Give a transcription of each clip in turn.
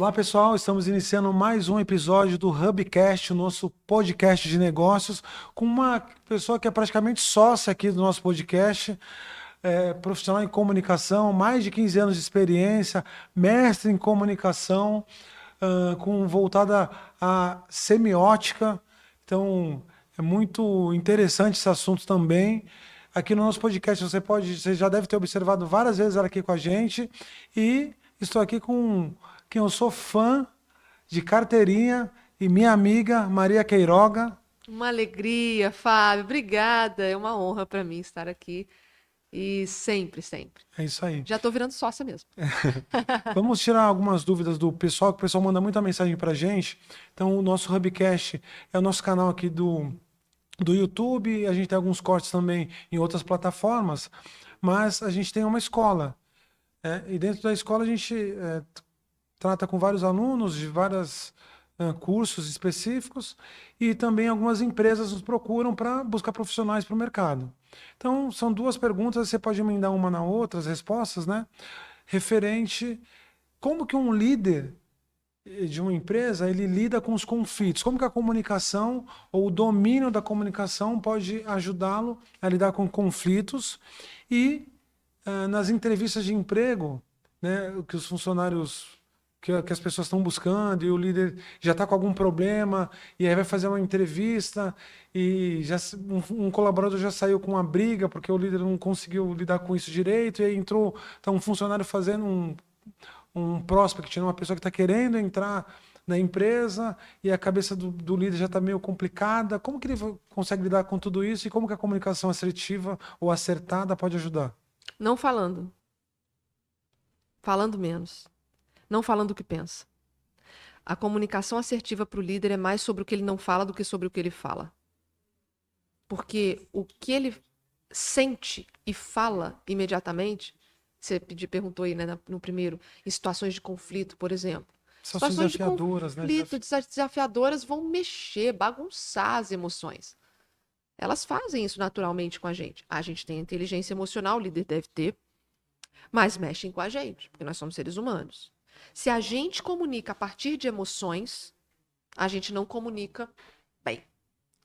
Olá, pessoal. Estamos iniciando mais um episódio do Hubcast, o nosso podcast de negócios, com uma pessoa que é praticamente sócia aqui do nosso podcast, profissional em comunicação, mais de 15 anos de experiência, mestre em comunicação, voltada à semiótica. Então, é muito interessante esse assunto também. Aqui no nosso podcast você já deve ter observado várias vezes ela aqui com a gente. E estou aqui com quem eu sou fã de carteirinha e minha amiga Maria Queiroga. Uma alegria, Fábio. Obrigada. É uma honra para mim estar aqui. E sempre, sempre. É isso aí. Já estou virando sócia mesmo. Vamos tirar algumas dúvidas do pessoal, que o pessoal manda muita mensagem para a gente. Então, o nosso Hubcast é o nosso canal aqui do YouTube. A gente tem alguns cortes também em outras plataformas, mas a gente tem uma escola. E dentro da escola a gente trata com vários alunos de vários cursos específicos, e também algumas empresas nos procuram para buscar profissionais para o mercado. Então, são duas perguntas, você pode emendar uma na outra, as respostas, né? Referente como que um líder de uma empresa ele lida com os conflitos, como que a comunicação ou o domínio da comunicação pode ajudá-lo a lidar com conflitos e nas entrevistas de emprego, né, que os funcionários que as pessoas estão buscando e o líder já está com algum problema e aí vai fazer uma entrevista e um colaborador já saiu com uma briga porque o líder não conseguiu lidar com isso direito, e aí entrou um funcionário fazendo um prospect, uma pessoa que está querendo entrar na empresa e a cabeça do líder já está meio complicada. Como que ele consegue lidar com tudo isso e como que a comunicação assertiva ou acertada pode ajudar? Não falando. Falando menos. Não falando o que pensa. A comunicação assertiva para o líder é mais sobre o que ele não fala do que sobre o que ele fala. Porque o que ele sente e fala imediatamente, você perguntou aí, né, no primeiro, em situações de conflito, por exemplo. Situações Situações de desafiadoras, né? conflito, desafiadoras vão mexer, bagunçar as emoções. Elas fazem isso naturalmente com a gente. A gente tem inteligência emocional, o líder deve ter, mas mexem com a gente, porque nós somos seres humanos. Se a gente comunica a partir de emoções, a gente não comunica bem.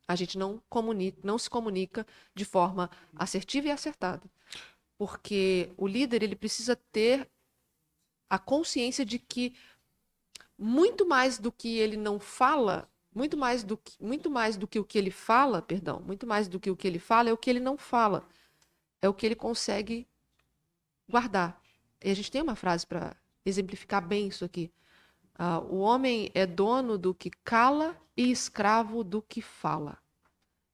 A gente não se comunica de forma assertiva e acertada. Porque o líder, ele precisa ter a consciência de que muito mais do que ele não fala, muito mais do que o que ele fala, perdão, muito mais do que o que ele fala é o que ele não fala. É o que ele consegue guardar. E a gente tem uma frase para exemplificar bem isso aqui. O homem é dono do que cala e escravo do que fala.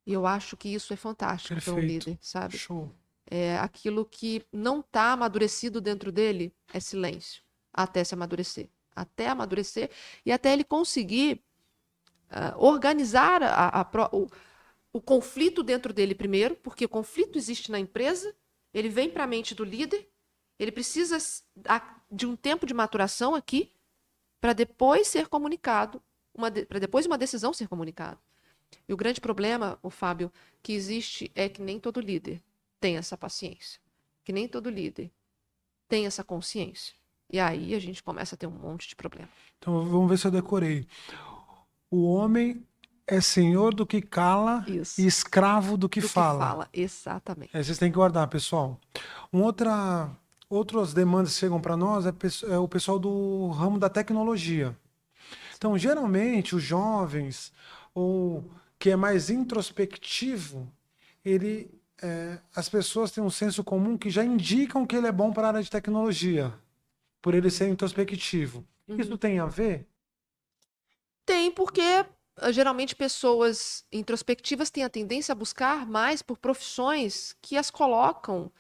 E eu acho que isso é fantástico para um líder, sabe? Show. Aquilo que não está amadurecido dentro dele é silêncio, até se amadurecer. Até amadurecer e até ele conseguir organizar o conflito dentro dele primeiro, porque o conflito existe na empresa, ele vem para a mente do líder, ele precisa de um tempo de maturação aqui para depois ser comunicado, para depois uma decisão ser comunicada. E o grande problema, o Fábio, que existe é que nem todo líder tem essa paciência, que nem todo líder tem essa consciência. E aí a gente começa a ter um monte de problema. Então vamos ver se eu decorei. O homem é senhor do que cala Isso. e escravo do que fala. Exatamente. Vocês têm que guardar, pessoal. Outras demandas que chegam para nós é o pessoal do ramo da tecnologia. Então, geralmente, os jovens, ou que é mais introspectivo, as pessoas têm um senso comum que já indicam que ele é bom para a área de tecnologia, por ele ser introspectivo. Isso tem a ver? Tem, porque geralmente pessoas introspectivas têm a tendência a buscar mais por profissões que as colocam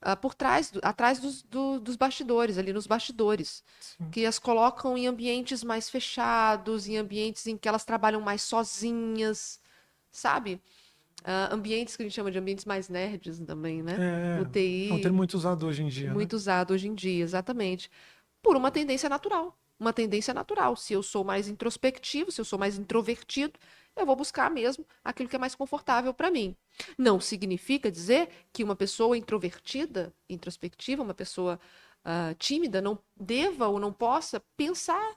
atrás dos bastidores, ali nos bastidores. Sim. Que as colocam em ambientes mais fechados, em ambientes em que elas trabalham mais sozinhas, sabe? Ambientes que a gente chama de ambientes mais nerds também, né? No TI. É um termo muito usado hoje em dia. Muito né? usado hoje em dia, exatamente. Por uma tendência natural. Uma tendência natural. Se eu sou mais introspectivo, se eu sou mais introvertido, eu vou buscar mesmo aquilo que é mais confortável para mim. Não significa dizer que uma pessoa introvertida, introspectiva, uma pessoa tímida, não deva ou não possa pensar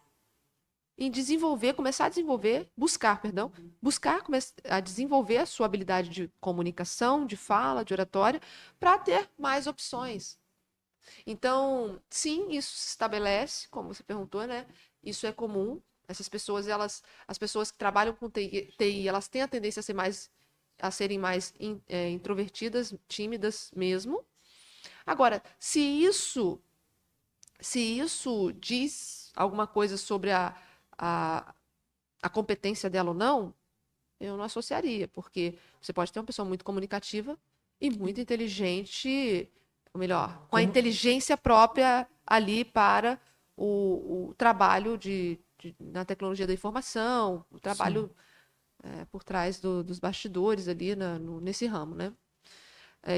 em desenvolver, começar a desenvolver, buscar, perdão, buscar a desenvolver a sua habilidade de comunicação, de fala, de oratória, para ter mais opções. Então, sim, isso se estabelece, como você perguntou, né? Isso é comum. Essas pessoas, as pessoas que trabalham com TI, elas têm a tendência a serem mais introvertidas, tímidas mesmo. Agora, se isso diz alguma coisa sobre a competência dela ou não, eu não associaria, porque você pode ter uma pessoa muito comunicativa e muito inteligente, ou melhor, com a inteligência própria ali para o trabalho na tecnologia da informação, o trabalho por trás dos bastidores ali nesse ramo, né?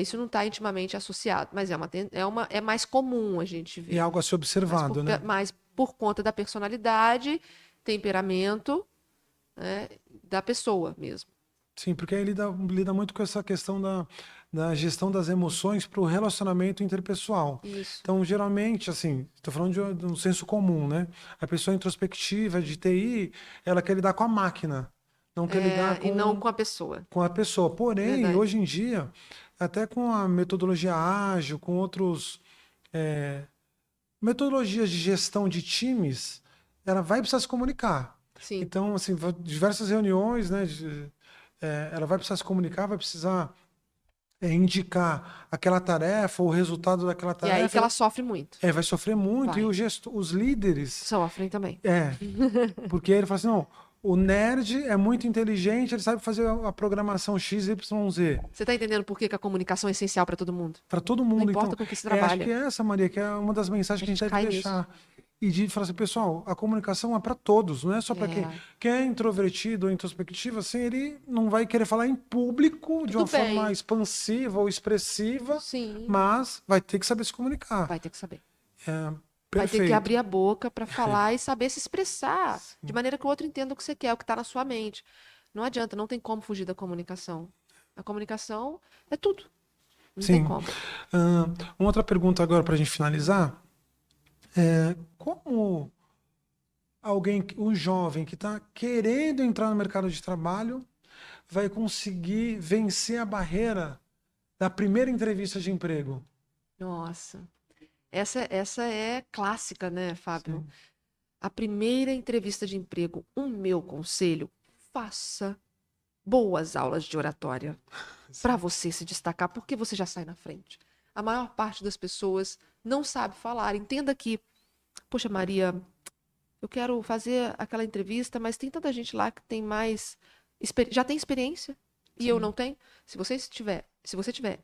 Isso não está intimamente associado, mas é mais comum a gente ver. É algo a ser observado, né? Mas por conta da personalidade, temperamento, né, da pessoa mesmo. Sim, porque aí lida muito com essa questão da gestão das emoções para o relacionamento interpessoal. Isso. Então, geralmente, assim, estou falando de um senso comum, né? A pessoa introspectiva de TI, ela quer lidar com a máquina, não quer lidar E não com a pessoa. com a pessoa. Porém, Verdade. hoje em dia, até com a metodologia ágil, com outros metodologias de gestão de times, ela vai precisar se comunicar. Sim. Então, assim, diversas reuniões, né? Ela vai precisar se comunicar, vai precisar indicar aquela tarefa, o resultado daquela E tarefa. aí que ela sofre muito. Vai sofrer muito. Vai. E os líderes. Sofrem também. Porque ele fala assim: não, o nerd é muito inteligente, ele sabe fazer a programação XYZ. Você está entendendo por que a comunicação é essencial para todo mundo? Para todo mundo. Não importa então, com que se trabalha. acho que é essa, Maria, que é uma das mensagens que a gente deve deixar. E de falar assim, pessoal, a comunicação é para todos, não é só para quem é introvertido ou introspectivo, assim, ele não vai querer falar em público de uma forma expansiva ou expressiva, mas vai ter que saber se comunicar. Vai ter que saber. Vai ter que abrir a boca para falar e saber se expressar de maneira que o outro entenda o que você quer, o que está na sua mente. Não adianta, não tem como fugir da comunicação. A comunicação é tudo. Não tem como. Uma outra pergunta agora para a gente finalizar. Como um jovem que está querendo entrar no mercado de trabalho vai conseguir vencer a barreira da primeira entrevista de emprego? Nossa, essa é clássica, né, Fábio? Sim. A primeira entrevista de emprego, o meu conselho, faça boas aulas de oratória para você se destacar, porque você já sai na frente. A maior parte das pessoas não sabe falar. Entenda que, poxa, Maria, eu quero fazer aquela entrevista, mas tem tanta gente lá que tem já tem experiência e eu não tenho. Se você tiver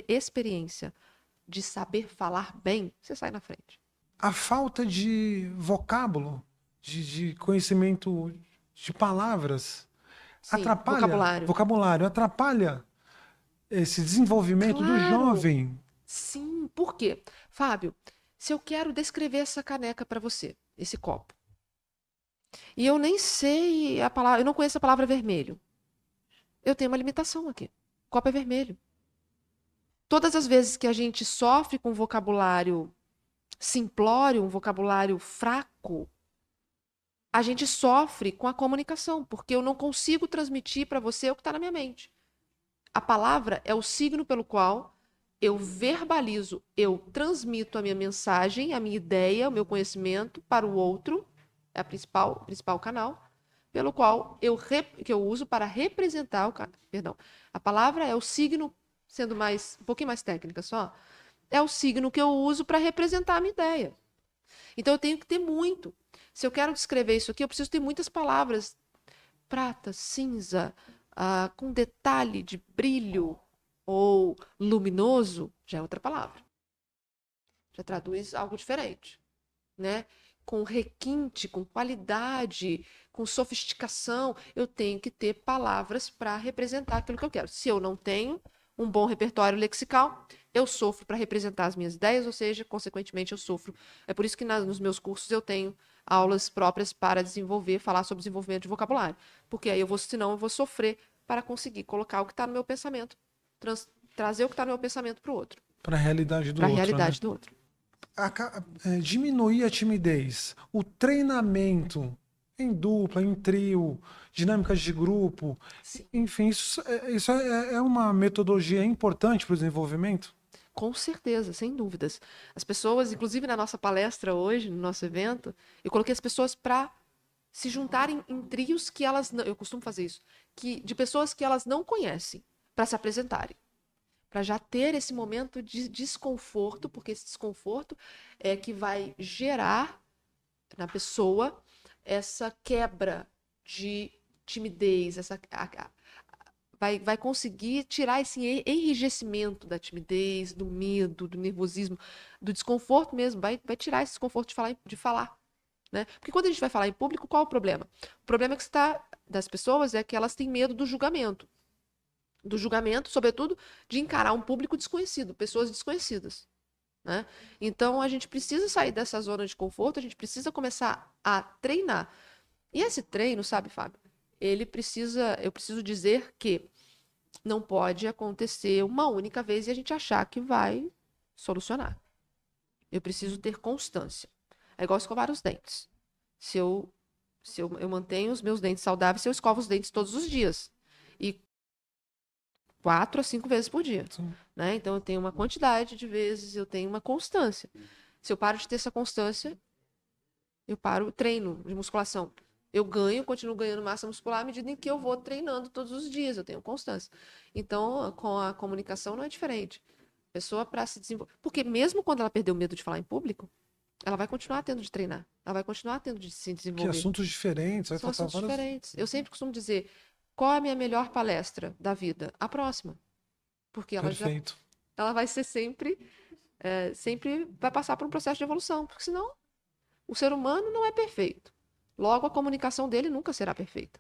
experiência de saber falar bem, você sai na frente. A falta de vocábulo, de conhecimento de palavras, atrapalha. Vocabulário atrapalha esse desenvolvimento do jovem. Sim, por quê? Fábio, se eu quero descrever essa caneca para você, esse copo, e eu nem sei a palavra, eu não conheço a palavra vermelho, eu tenho uma limitação aqui. O copo é vermelho. Todas as vezes que a gente sofre com um vocabulário simplório, um vocabulário fraco, a gente sofre com a comunicação, porque eu não consigo transmitir para você o que está na minha mente. A palavra é o signo pelo qual eu verbalizo, eu transmito a minha mensagem, a minha ideia, o meu conhecimento para o outro, é o principal canal, pelo qual que eu uso para representar perdão. A palavra é o signo, sendo um pouquinho mais técnica só, é o signo que eu uso para representar a minha ideia. Então eu tenho que ter muito. Se eu quero descrever isso aqui, eu preciso ter muitas palavras. Prata, cinza, com detalhe de brilho ou luminoso, já é outra palavra. Já traduz algo diferente, né? Com requinte, com qualidade, com sofisticação, eu tenho que ter palavras para representar aquilo que eu quero. Se eu não tenho um bom repertório lexical, eu sofro para representar as minhas ideias, ou seja, consequentemente eu sofro. É por isso que nos meus cursos eu tenho aulas próprias para falar sobre desenvolvimento de vocabulário. Porque aí senão eu vou sofrer para conseguir colocar o que está no meu pensamento, trazer o que está no meu pensamento para o outro. Para a realidade do outro. Para a realidade do outro. Diminuir a timidez. O treinamento em dupla, em trio, dinâmicas de grupo. Sim. Enfim, isso é uma metodologia importante para o desenvolvimento? Com certeza, sem dúvidas. As pessoas, inclusive na nossa palestra hoje, no nosso evento, eu coloquei as pessoas para se juntarem em trios que elas não, eu costumo fazer isso, de pessoas que elas não conhecem, para se apresentarem, para já ter esse momento de desconforto, porque esse desconforto é que vai gerar na pessoa essa quebra de timidez, vai conseguir tirar esse enrijecimento da timidez, do medo, do nervosismo, do desconforto mesmo, vai tirar esse desconforto de falar, né? Porque quando a gente vai falar em público, qual é o problema? O problema das pessoas é que elas têm medo do julgamento, sobretudo de encarar um público desconhecido, pessoas desconhecidas, né? Então a gente precisa sair dessa zona de conforto, a gente precisa começar a treinar. E esse treino, sabe, Fábio? Eu preciso dizer que não pode acontecer uma única vez e a gente achar que vai solucionar. Eu preciso ter constância. É igual escovar os dentes. Se eu mantenho os meus dentes saudáveis, se eu escovo os dentes todos os dias. E 4 a 5 vezes por dia. Sim. Né? Então eu tenho uma quantidade de vezes, eu tenho uma constância. Se eu paro de ter essa constância, eu paro o treino de musculação. Eu continuo ganhando massa muscular à medida em que eu vou treinando todos os dias, eu tenho constância. Então, com a comunicação não é diferente. A pessoa para se desenvolver. Porque mesmo quando ela perdeu o medo de falar em público, ela vai continuar tendo de treinar. Ela vai continuar tendo de se Que desenvolver. assuntos diferentes, vai São tratar assuntos várias... diferentes. Eu sempre costumo dizer, qual é a minha melhor palestra da vida? A próxima. Porque Perfeito. ela vai ser sempre vai passar por um processo de evolução. Porque senão, o ser humano não é perfeito. Logo, a comunicação dele nunca será perfeita.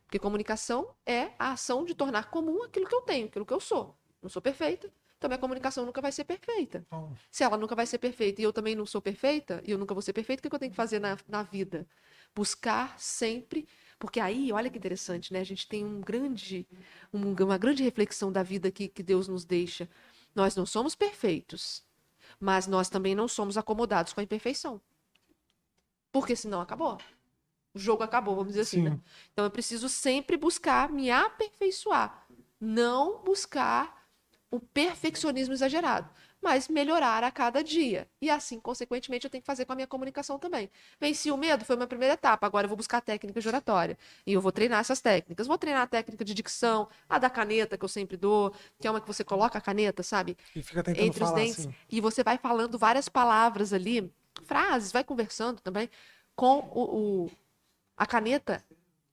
Porque comunicação é a ação de tornar comum aquilo que eu tenho, aquilo que eu sou. Não sou perfeita, então minha comunicação nunca vai ser perfeita. Bom, Se ela nunca vai ser perfeita e eu também não sou perfeita, e eu nunca vou ser perfeita, o que eu tenho que fazer na vida? Buscar sempre. Porque aí, olha que interessante, né? A gente tem uma grande reflexão da vida que Deus nos deixa. Nós não somos perfeitos, mas nós também não somos acomodados com a imperfeição. Porque senão acabou. O jogo acabou, vamos dizer assim, né? sim. Então eu preciso sempre buscar me aperfeiçoar, não buscar o perfeccionismo exagerado, mas melhorar a cada dia. E assim, consequentemente, eu tenho que fazer com a minha comunicação também. Venci o medo, foi a minha primeira etapa, agora eu vou buscar técnicas de oratória. E eu vou treinar essas técnicas. Vou treinar a técnica de dicção, a da caneta que eu sempre dou, que é uma que você coloca a caneta, sabe? E fica tentando Entre os falar dentes, assim. e você vai falando várias palavras ali, frases, vai conversando também com a caneta,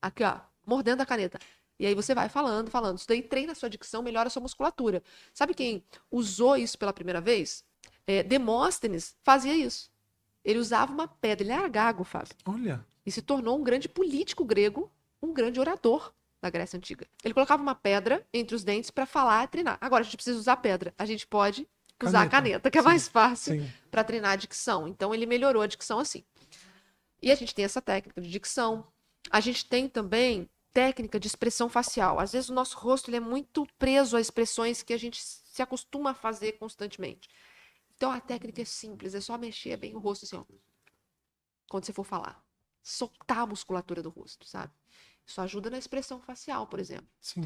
aqui ó, mordendo a caneta. E aí você vai falando, falando. Isso daí treina a sua dicção, melhora a sua musculatura. Sabe quem usou isso pela primeira vez? Demóstenes fazia isso. Ele usava uma pedra, ele era gago, Fábio. Olha, E se tornou um grande político grego, um grande orador da Grécia Antiga. Ele colocava uma pedra entre os dentes para falar e treinar. Agora a gente precisa usar pedra. A gente pode usar a caneta, que é Sim, mais fácil sim. para treinar a dicção. Então ele melhorou a dicção assim. E a gente tem essa técnica de dicção. A gente tem também técnica de expressão facial. Às vezes o nosso rosto ele é muito preso a expressões que a gente se acostuma a fazer constantemente. Então a técnica é simples, é só mexer bem o rosto assim, ó, quando você for falar. Soltar a musculatura do rosto, sabe? Isso ajuda na expressão facial, por exemplo. Sim.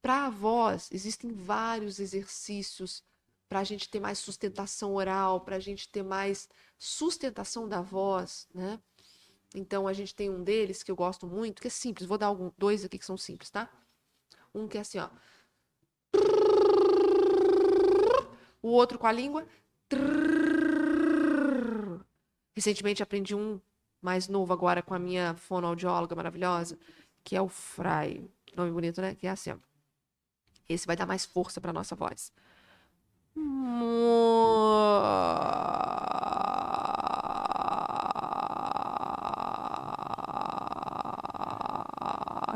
Para a voz, existem vários exercícios para a gente ter mais sustentação oral, para a gente ter mais sustentação da voz, né? Então, a gente tem um deles que eu gosto muito, que é simples. Vou dar dois aqui que são simples, tá? Um que é assim, ó. O outro com a língua. Recentemente aprendi um mais novo agora com a minha fonoaudióloga maravilhosa, que é o Fry. Nome bonito, né? Que é assim, ó. Esse vai dar mais força para nossa voz.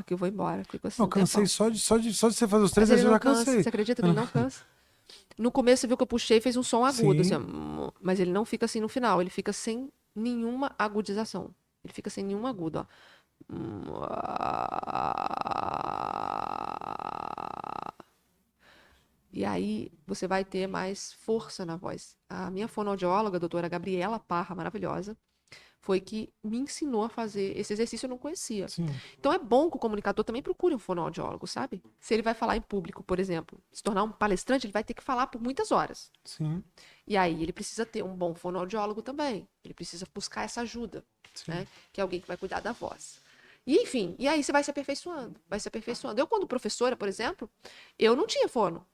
Que eu vou embora. Fico assim, Eu cansei tempão. só de você fazer os três, Mas ele eu não já cansa. cansei. Você acredita que ele não cansa? No começo, você viu que eu puxei e fez um som agudo, assim, Sim. ó, mas ele não fica assim no final. Ele fica sem nenhuma agudização. Ele fica sem nenhum agudo, ó. E aí você vai ter mais força na voz. A minha fonoaudióloga, a doutora Gabriela Parra, maravilhosa, foi que me ensinou a fazer esse exercício, eu não conhecia. Sim. Então é bom que o comunicador também procure um fonoaudiólogo, sabe? Se ele vai falar em público, por exemplo, se tornar um palestrante, ele vai ter que falar por muitas horas. Sim. E aí ele precisa ter um bom fonoaudiólogo também. Ele precisa buscar essa ajuda, Sim. né? Que é alguém que vai cuidar da voz. E enfim, e aí você vai se aperfeiçoando, vai se aperfeiçoando. Eu, quando professora, por exemplo, eu não tinha fono.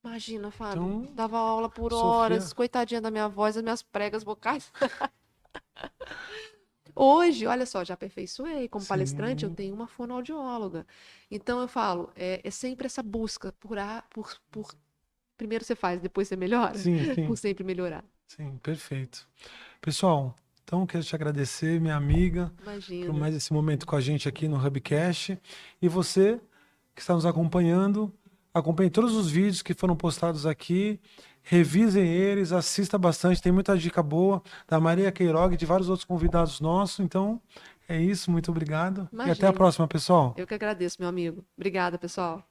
Imagina, Fábio, Então, dava aula por sofria. horas, coitadinha da minha voz, das minhas pregas vocais. Hoje, olha só, já aperfeiçoei. Como palestrante, eu Sim. tenho uma fonoaudióloga. Então, eu falo, é sempre essa busca por primeiro você faz, depois você melhora, Sim, sim. por sempre melhorar. Sim, perfeito. Pessoal, então quero te agradecer, minha amiga, por Imagina. mais esse momento com a gente aqui no Hubcast. E você que está nos acompanhando, acompanhe todos os vídeos que foram postados aqui, revisem eles, assista bastante, tem muita dica boa da Maria Queiroga e de vários outros convidados nossos. Então, é isso, muito obrigado. E até a Imagina. próxima, pessoal. Eu que agradeço, meu amigo. Obrigada, pessoal.